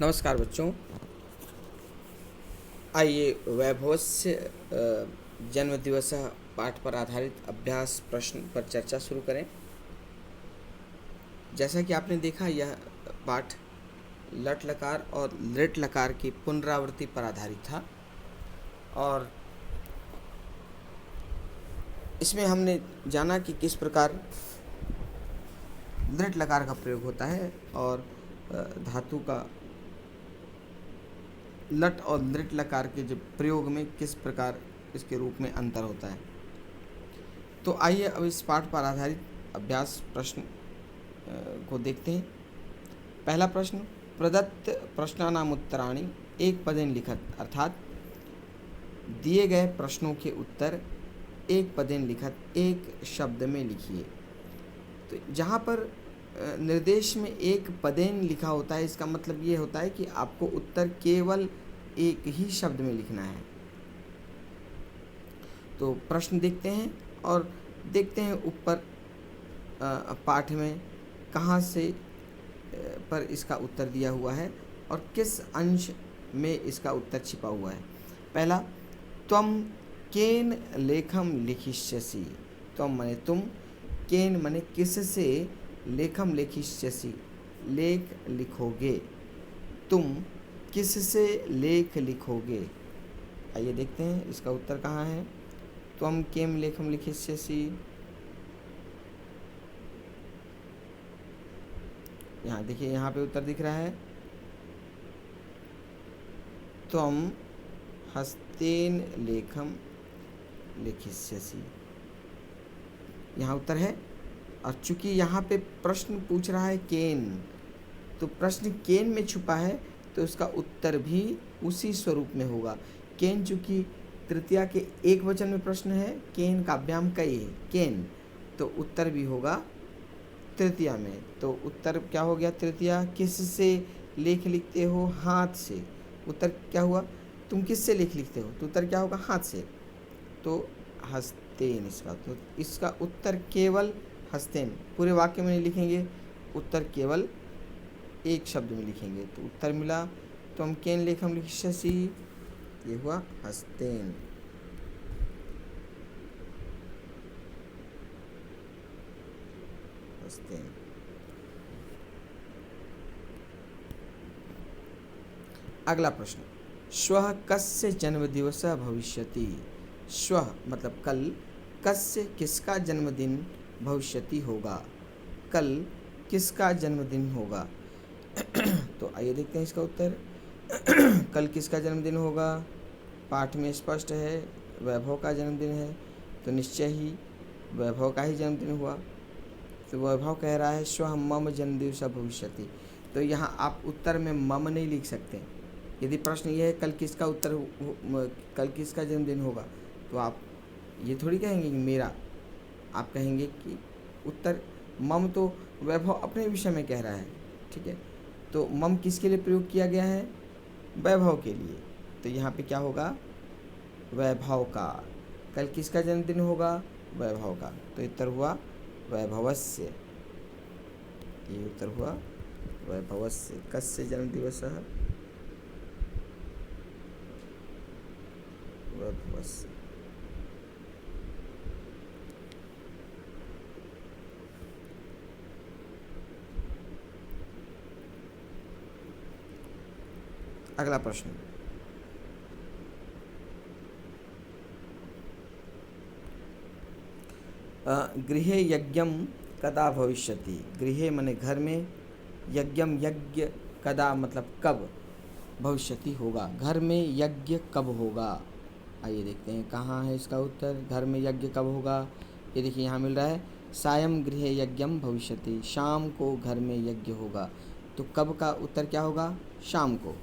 नमस्कार बच्चों। आइए वैभवस्य जन्म दिवस पाठ पर आधारित अभ्यास प्रश्न पर चर्चा शुरू करें। जैसा कि आपने देखा, यह पाठ लट लकार और लृट लकार की पुनरावृत्ति पर आधारित था और इसमें हमने जाना कि किस प्रकार लृट लकार का प्रयोग होता है और धातु का लट और लृट लकार के जो प्रयोग में किस प्रकार इसके रूप में अंतर होता है। तो आइए अब इस पाठ पर आधारित अभ्यास प्रश्न को देखते हैं। पहला प्रश्न, प्रदत्त प्रश्नानाम उत्तराणि एक पदेन लिखत, अर्थात दिए गए प्रश्नों के उत्तर एक पदेन लिखत, एक शब्द में लिखिए। तो जहाँ पर निर्देश में एक पदेन लिखा होता है, इसका मतलब ये होता है कि आपको उत्तर केवल एक ही शब्द में लिखना है। तो प्रश्न देखते हैं और देखते हैं ऊपर पाठ में कहाँ से पर इसका उत्तर दिया हुआ है और किस अंश में इसका उत्तर छिपा हुआ है। पहला, त्वम केन लेखम लिखिष्यसि। त्वम माने तुम, केन माने किससे, लेखम लिखिष्यसि लेख लिखोगे। तुम किससे लेख लिखोगे। आइए देखते हैं इसका उत्तर कहाँ है। त्वम केम लेखम लिखिष्यसि, यहाँ देखिए, यहाँ पे उत्तर दिख रहा है। त्वम हस्तेन लेखम लिखिष्यसि, यहाँ उत्तर है। और चूंकि यहाँ पे प्रश्न पूछ रहा है केन, तो प्रश्न केन में छुपा है, तो उसका उत्तर भी उसी स्वरूप में होगा। केन चूंकि तृतीया के एक वचन में प्रश्न है, केन काव्याम कई है केन, तो उत्तर भी होगा तृतीया में। तो उत्तर क्या हो गया तृतीया। किससे लेख लिखते हो, हाथ से। उत्तर क्या हुआ, तुम किससे लेख लिखते हो, तो उत्तर क्या होगा, हाथ से। तो हस्तेन इसका उत्तर केवल हस्तेन, पूरे वाक्य में नहीं लिखेंगे, उत्तर केवल एक शब्द में लिखेंगे। तो उत्तर मिला त्वम केन लेखम लिखिष्यसि, ये हुआ हस्तेन। हस्तेन। अगला प्रश्न, श्वः कस्य जन्मदिवसः भविष्यति। श्वः मतलब कल, कस्य किसका जन्मदिन, भविष्यति होगा, कल किसका जन्मदिन होगा। तो आइए देखते हैं इसका उत्तर। कल किसका जन्मदिन होगा, पाठ में स्पष्ट है, वैभव का जन्मदिन है, तो निश्चय ही वैभव का ही जन्मदिन हुआ। तो वैभव कह रहा है श्वः मम जन्मदिवसः भविष्यति। तो यहाँ आप उत्तर में मम नहीं लिख सकते। यदि प्रश्न ये है कल किसका कल किसका जन्मदिन होगा, तो आप ये थोड़ी कहेंगे कि मेरा, आप कहेंगे कि उत्तर मम, तो वैभव अपने विषय में कह रहा है, ठीक है। तो मम किसके लिए प्रयोग किया गया है, वैभव के लिए। तो यहाँ पे क्या होगा, वैभव का। कल किसका जन्मदिन होगा, वैभव का। तो उत्तर हुआ वैभवस्य, ये उत्तर हुआ वैभवस्य। कस्य जन्मदिवसः, वैभवस्य। अगला प्रश्न, गृहे यज्ञम कदा भविष्यति। गृहे माने घर में, यज्ञम यज्ञ, कदा मतलब कब, भविष्यति होगा, घर में यज्ञ कब होगा। आइए देखते हैं कहाँ है इसका उत्तर, घर में यज्ञ कब होगा। ये देखिए यहाँ मिल रहा है, सायं गृहे यज्ञम भविष्यति, शाम को घर में यज्ञ होगा। तो कब का उत्तर क्या होगा, शाम को।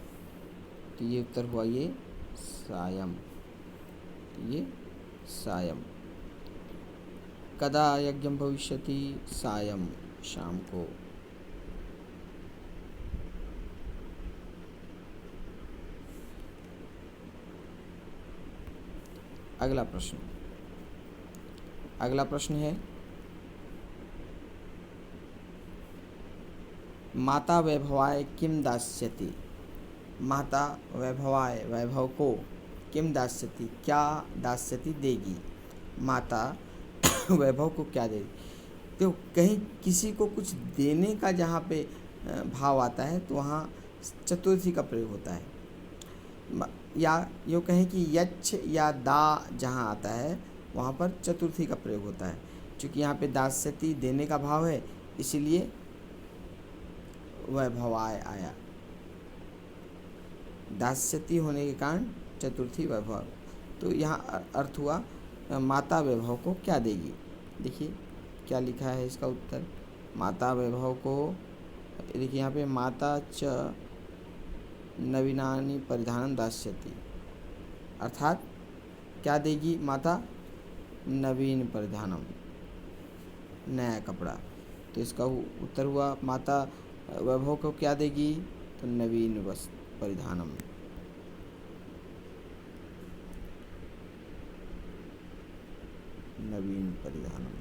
तो ये उत्तर हुआ ये सायं, ये सायं। कदा यज्ञम भविष्यति, सायं, शाम को। अगला प्रश्न, अगला प्रश्न है, माता वैभवाय किम दास्यति। माता वैभवाय वैभव को किम दास्यति क्या दास्यति देगी, माता वैभव को क्या देगी। तो कहीं किसी को कुछ देने का जहाँ पे भाव आता है तो वहाँ चतुर्थी का प्रयोग होता है। या यूँ कहें कि यच्छ या दा जहाँ आता है वहाँ पर चतुर्थी का प्रयोग होता है। क्योंकि यहाँ पे दास्यति देने का भाव है, इसीलिए वैभवाय आया। दास्यति होने के कारण चतुर्थी वैभव। तो यहाँ अर्थ हुआ माता वैभव को क्या देगी। देखिए क्या लिखा है इसका उत्तर। माता वैभव को, देखिए यहाँ पे माता च नवीनानि परिधानम दास्यति, अर्थात क्या देगी माता, नवीन परिधानम, नया कपड़ा। तो इसका उत्तर हुआ माता वैभव को क्या देगी, तो नवीन वस्त्र परिधानम। नवीन परिधानम।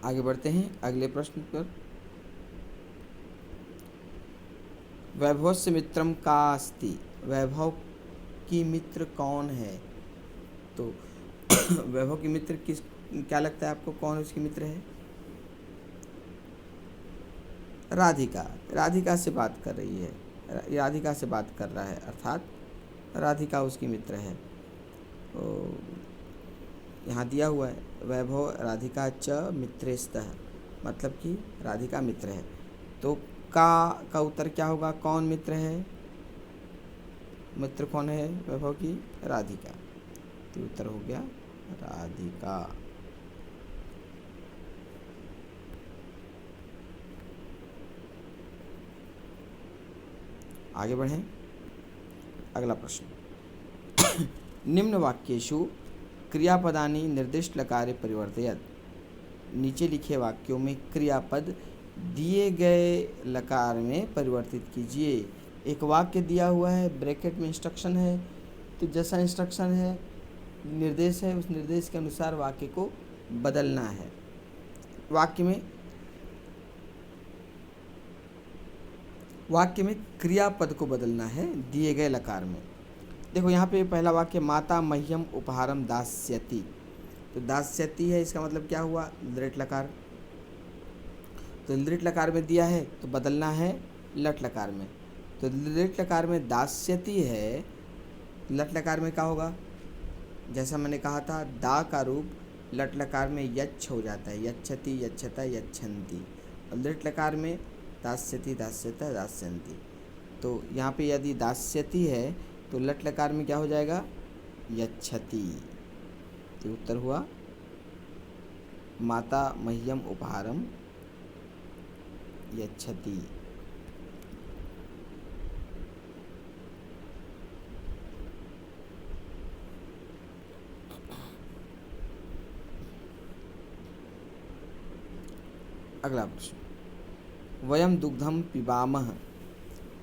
आगे बढ़ते हैं अगले प्रश्न पर। वैभवस्य मित्रम का अस्ति, वैभव की मित्र कौन है। तो वैभव की मित्र किस, क्या लगता है आपको कौन उसकी मित्र है। राधिका, राधिका से बात कर रही है, राधिका से बात कर रहा है, अर्थात राधिका उसकी मित्र है। तो यहाँ दिया हुआ है वैभव राधिका च मित्रेस्तः, मतलब कि राधिका मित्र है। तो का उत्तर क्या होगा, कौन मित्र है, मित्र कौन है वैभव की, राधिका। तो उत्तर हो गया राधिका। आगे बढ़ें अगला प्रश्न। निम्न वाक्येषु क्रियापदानि निर्दिष्ट लकारे परिवर्तयत, नीचे लिखे वाक्यों में क्रियापद दिए गए लकार में परिवर्तित कीजिए। एक वाक्य दिया हुआ है, ब्रैकेट में इंस्ट्रक्शन है, तो जैसा इंस्ट्रक्शन है, निर्देश है, उस निर्देश के अनुसार वाक्य को बदलना है। वाक्य में क्रियापद को बदलना है दिए गए लकार में। देखो यहाँ पे पहला वाक्य माता मह्यम उपहारम दास्यति, तो दास्यति है, इसका मतलब क्या हुआ, लृट लकार। तो लृट लकार में दिया है तो बदलना है लट लकार में। तो लृट लकार में दास्यति है, लट लकार में क्या होगा, जैसा मैंने कहा था दा का रूप लट लकार में यच्छ हो जाता है, यच्छति यच्छता यच्छन्ति। और लृट लकार में दास्यति दास्यता दास्यन्ति। तो यहाँ पे यदि दास्यति है तो लट लकार में क्या हो जाएगा, यच्छति। तो उत्तर हुआ माता मह्यम उपहारम यच्छति। अगला प्रश्न, वयम दुग्धम पिबामह,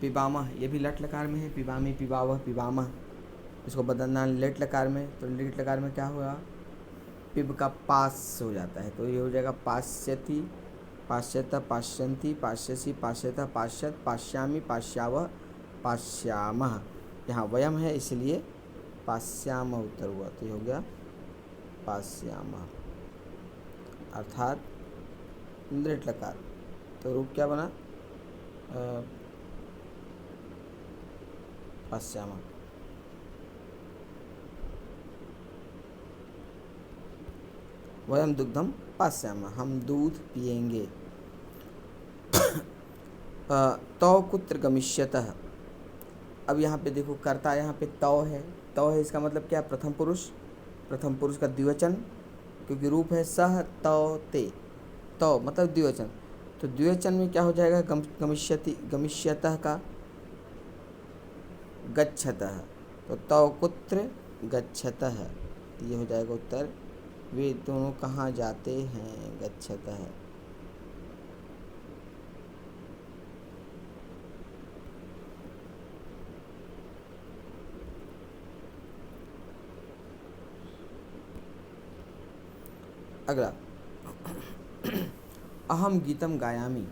पिबामह ये भी लट लकार में है, पिबामी पिबावह पिबामह, इसको बदलना लेट लकार में। तो लेट लकार में क्या हुआ, पिब का पास हो जाता है, तो ये हो जाएगा पास्यति पाश्यत पाश्यन्ति पाश्यसि पाश्यत पाश्यत पाश्यामि पाश्यावह पाश्यामः। यहाँ वयम है इसलिए पाश्यामः उत्तर हुआ, तो ये हो गया पाश्यामः, अर्थात लेट लकार। तो रूप क्या बना, पाश्यामः। वयम दुग्धम पास्यामः, हम दूध पिएंगे। तौ कुत्र गमिष्यतः, अब यहाँ पे देखो कर्ता यहाँ पे तौ है, तौ है इसका मतलब क्या, प्रथम पुरुष, प्रथम पुरुष का द्विवचन, क्योंकि रूप है सह तौ ते, तौ मतलब द्विवचन। तो द्विवचन में क्या हो जाएगा, गमिष्यति गमिष्यतः का गच्छतः, तो तौ कुत्र गच्छतः, ये हो जाएगा उत्तर, वे दोनों कहाँ जाते हैं, गच्छतः। अगला, अहम गीतम गायामी,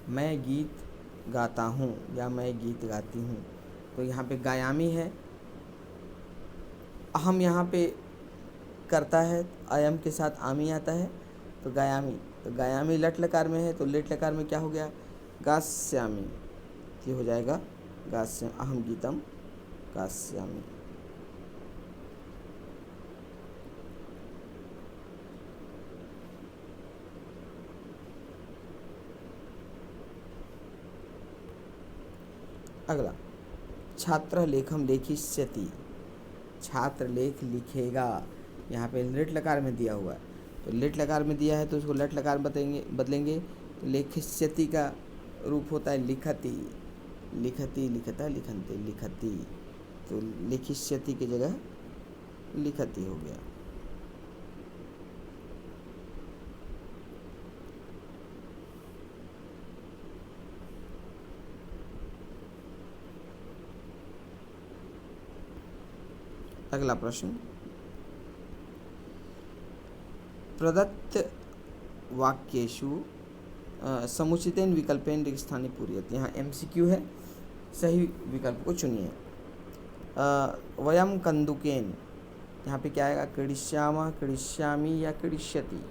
मैं गीत गाता हूँ या मैं गीत गाती हूँ। तो यहाँ पे गायामी है, अहम यहाँ पे करता है, अयम के साथ आमी आता है, तो गायामी। तो गायामी लट लकार में है, तो लेट लकार में क्या हो गया, गास्यामी। ये हो जाएगा गास्याम, अहम गीतम गास्यामी। अगला, छात्र लेखम लेखिष्यति, छात्र लेख लिखेगा। यहाँ पे लिट लकार में दिया हुआ है, तो लिट लकार में दिया है तो उसको लट लकार बदलेंगे। तो लेखिष्यति का रूप होता है लिखति, लिखति, लिखता, लिखन्ति, लिखति। तो लेखिष्यति की जगह लिखति हो गया। अगला प्रश्न, प्रदत्त वाक्येषु समुचितेन विकल्पेन रिक्तस्थाने पूरयेत्। यहाँ MCQ है, सही विकल्प को चुनिए। वयम कंदुकेन, यहाँ पे क्या आएगा, क्रीडिष्यामः, क्रीडिष्यामि या क्रीडिष्यति।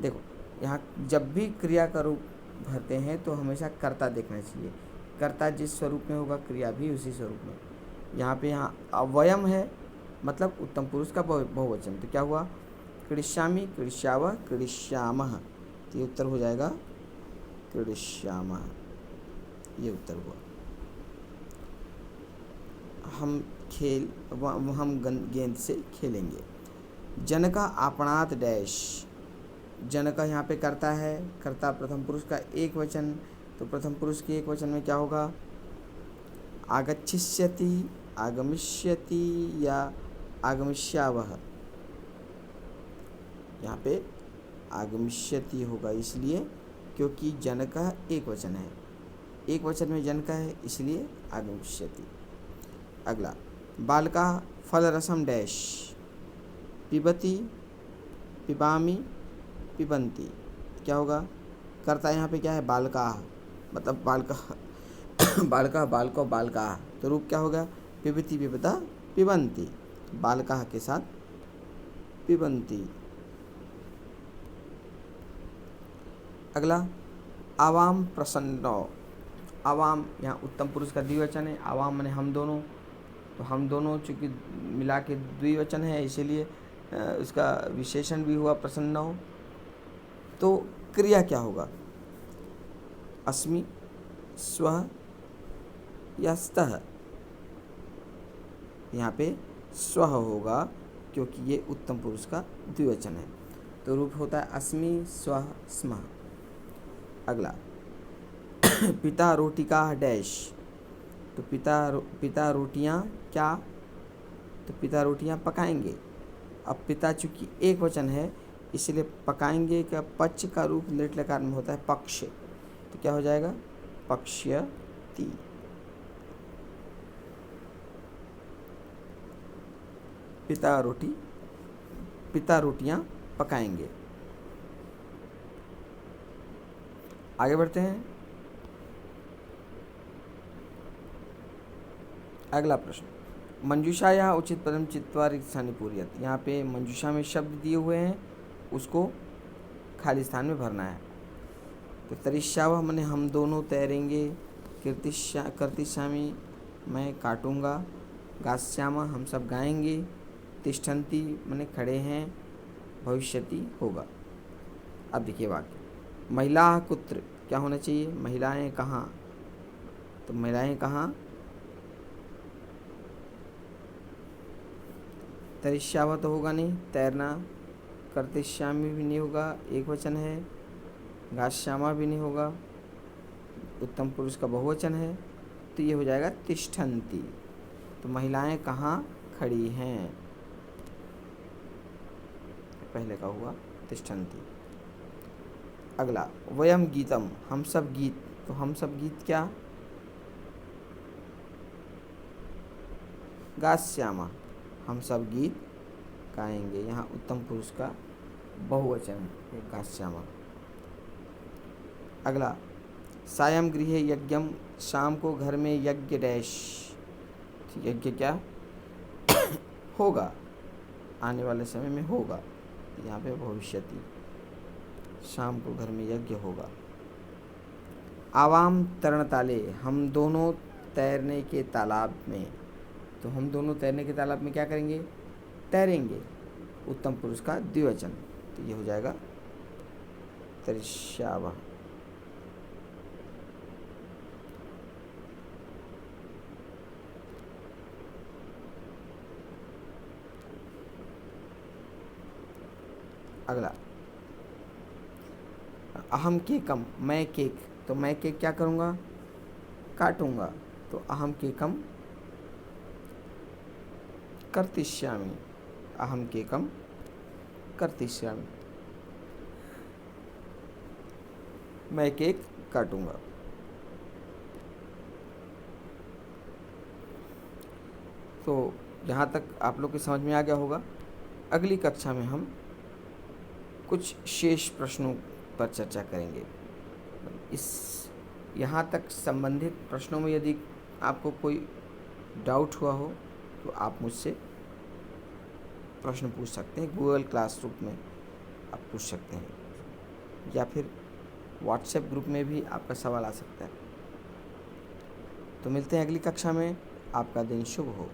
देखो यहाँ जब भी क्रिया का रूप भरते हैं तो हमेशा कर्ता देखना चाहिए, कर्ता जिस स्वरूप में होगा क्रिया भी उसी स्वरूप में। यहाँ पे वयम है, मतलब उत्तम पुरुष का बहुवचन, तो क्या हुआ, क्रीडिष्यामि, क्रीडिष्यावः, क्रीडिष्यामः। तो ये उत्तर हो जाएगा क्रीडिष्यामः, ये उत्तर हुआ। हम गेंद से खेलेंगे। जनका आपणात डैश, जनका यहाँ पे करता है, कर्ता प्रथम पुरुष का एक वचन, तो प्रथम पुरुष के एक वचन में क्या होगा, आगच्छिष्यति, आगमिष्यति या आगमिष्यावः। यहाँ पे आगमिष्यति होगा, इसलिए क्योंकि जनका एक वचन है, एक वचन में जनका है, इसलिए आगमिष्यति। अगला, बालका फलरसम डैश, पिबती, पिबामी, पिबन्ति। क्या होगा, कर्ता यहाँ पे क्या है, बालका, मतलब बालका बालका, बालको, बालका। तो रूप क्या होगा, पिबती, पिबता, पिबन्ति। बालका के साथ पिबन्ति। अगला, आवाम प्रसन्नो, आवाम यहाँ उत्तम पुरुष का द्विवचन है, आवाम माने हम दोनों, तो हम दोनों चूँकि मिला के द्विवचन है, इसीलिए उसका विशेषण भी हुआ प्रसन्नो। तो क्रिया क्या होगा, अस्मि, स्वः या स्तः। यहाँ पे स्वः होगा क्योंकि ये उत्तम पुरुष का द्विवचन है, तो रूप होता है अस्मि, स्वः, स्मः। अगला, पिता रोटिका डैश, तो पिता रोटियाँ क्या, तो पिता रोटियाँ पकाएंगे। अब पिता चूँकि एक वचन है, इसलिए पकाएंगे का पक्ष का रूप लेट लकार में होता है पक्ष, तो क्या हो जाएगा, पक्ष्यति। पिता रोटियाँ पकाएंगे। आगे बढ़ते हैं। अगला प्रश्न, मंजूषायाः उचित पदम चित्वा रिक्तस्थाने पूरयेत्। यहाँ पे मंजूषा में शब्द दिए हुए हैं, उसको खाली स्थान में भरना है। तो तरिष्यावः माने हम दोनों तैरेंगे, कर्तिष्यामि मैं काटूंगा, गास्यामः हम सब गाएंगे, तिष्ठन्ति माने खड़े हैं, भविष्यति होगा। अब देखिए वाक्य, महिलाः कुत्र, क्या होना चाहिए, महिलाएं कहाँ, तो महिलाएं कहाँ, तरिष्यावः तो होगा नहीं, तैरना, कर्तिष्यामि भी नहीं होगा, एक वचन है, गास्यामः भी नहीं होगा, उत्तम पुरुष का बहुवचन है, तो ये हो जाएगा तिष्ठन्ति। तो महिलाएं कहाँ खड़ी हैं, पहले का हुआ तिष्ठन्ति। अगला, वयम गीतम, हम सब गीत, तो हम सब गीत क्या, गास्यामः हम सब गीत गाएंगे। यहाँ उत्तम पुरुष का बहुवचन एकाश्यामा। अगला, सायं गृहे यज्ञम, शाम को घर में यज्ञ डैश। यज्ञ क्या होगा, आने वाले समय में होगा, यहाँ पे भविष्यति, शाम को घर में यज्ञ होगा। आवाम तरणताले, हम दोनों तैरने के तालाब में। तो हम दोनों तैरने के तालाब में क्या करेंगे, तैरेंगे। उत्तम पुरुष का द्विवचन, तो ये हो जाएगा तरिष्यावः। अगला, अहम केकम, मैं केक। तो मैं केक क्या करूँगा, काटूंगा। तो अहम केकम कर्तिष्यामि, अहम केकम कर्तिष्यामि, मैं केक काटूंगा। तो यहाँ तक आप लोग की समझ में आ गया होगा। अगली कक्षा में हम कुछ शेष प्रश्नों पर चर्चा करेंगे। इस यहाँ तक संबंधित प्रश्नों में यदि आपको कोई डाउट हुआ हो तो आप मुझसे प्रश्न पूछ सकते हैं। गूगल क्लासरूम में आप पूछ सकते हैं, या फिर व्हाट्सएप ग्रुप में भी आपका सवाल आ सकता है। तो मिलते हैं अगली कक्षा में। आपका दिन शुभ हो।